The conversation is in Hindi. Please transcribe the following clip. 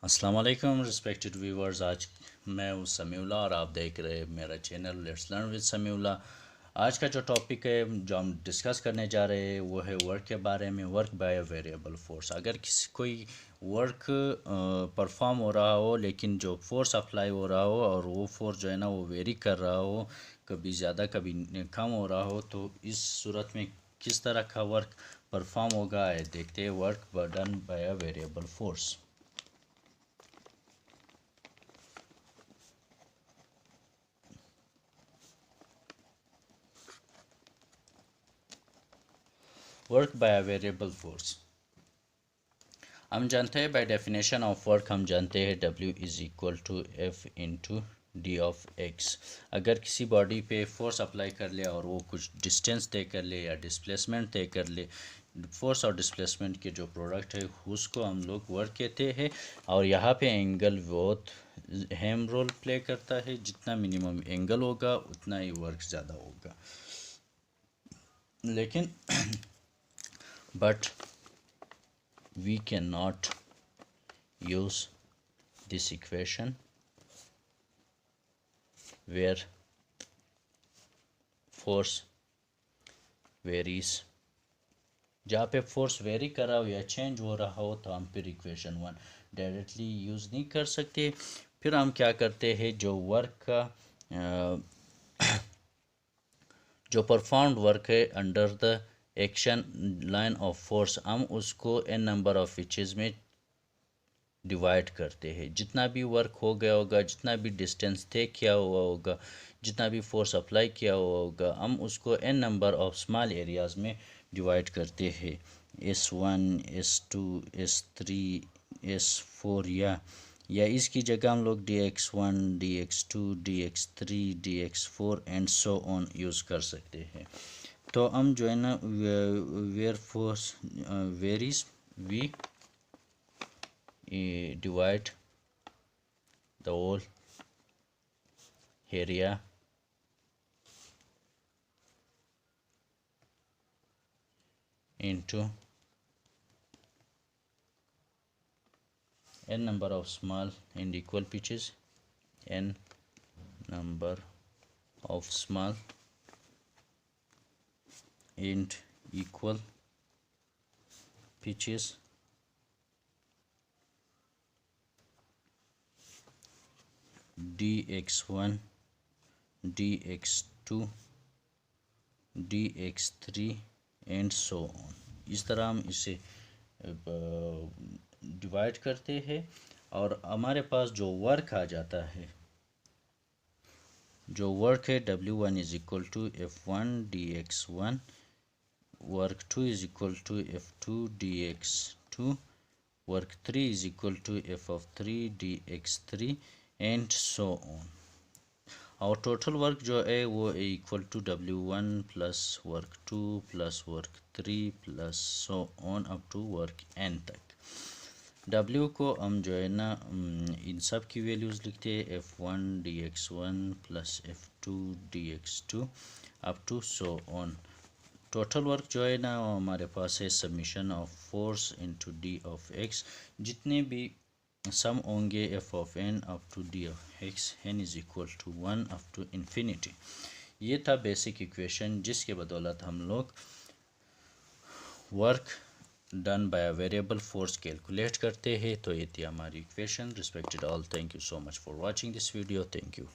अस्सलाम वालेकुम रिस्पेक्टेड व्यूवर्स। आज मैं हूं समीउल्ला और आप देख रहे हैं मेरा channel let's learn with Samiullah. आज का जो टॉपिक है जो हम डिस्कस करने जा रहे हैं वो है वर्क के बारे में, work by a variable force. अगर किसी कोई वर्क परफॉर्म हो रहा हो लेकिन जो फोर्स अप्लाई हो रहा हो और वो फोर्स जो है ना वो वेरी कर रहा हो, कभी ज़्यादा कभी कम हो रहा हो, तो इस सूरत में किस तरह का वर्क परफॉर्म होगा है देखते हैं। Work done by a variable force. Work by a variable force हम जानते हैं, बाय डेफिनेशन ऑफ वर्क हम जानते हैं W is equal to F into d of x. अगर किसी बॉडी पे फोर्स अप्लाई कर ले और वो कुछ डिस्टेंस तय कर ले या डिस्प्लेसमेंट तय कर ले, फोर्स और डिस्प्लेसमेंट के जो प्रोडक्ट है उसको हम लोग वर्क कहते हैं। और यहाँ पे एंगल बहुत अहम रोल प्ले करता है। जितना मिनिमम एंगल होगा उतना ही वर्क ज़्यादा होगा। लेकिन but we cannot use this equation where force varies। जहाँ पे फोर्स वेरी कर रहा हो या चेंज हो रहा हो तो हम फिर इक्वेशन 1 डायरेक्टली यूज़ नहीं कर सकते। फिर हम क्या करते हैं, जो वर्क का जो परफॉर्म्ड वर्क है under the action line of force, हम उसको n नंबर ऑफ इंचेस में डिवाइड करते हैं। जितना भी वर्क हो गया होगा, जितना भी डिस्टेंस तय किया हुआ होगा, जितना भी फोर्स अप्लाई किया हुआ होगा, हम उसको n number of small areas में डिवाइड करते हैं। S1 S2 S3 S4 या इसकी जगह हम लोग dx1 dx2 dx3 dx4 and so on use कर सकते हैं। तो हम जो है ना where force varies we divide the whole area into n number of small and equal pitches, n number of small and equal pitches dx1 dx2 dx3 and so on. इस तरह हम इसे डिवाइड करते हैं और हमारे पास जो वर्क आ जाता है, जो वर्क है W1 is equal to F1 dx1, work 2 is equal to F2 dx2, work 3 is equal to F of 3 dx3 and so on. और टोटल वर्क जो है वो equal to W1 plus work 2 plus work 3 plus so on up to work n तक। W को हम जो है ना इन सब की वैल्यूज़ लिखते हैं, F1 dx1 plus F2 dx2 up to so on. Total work जो है ना वो हमारे पास है summation of force into d of x. जितने भी सम होंगे F of n up to d of x, n is equal to 1 up to infinity. ये था बेसिक इक्वेशन जिसके बदौलत हम लोग work done by a variable force calculate करते हैं। तो ये थी हमारी equation. Respected all, thank you so much for watching this video. Thank you.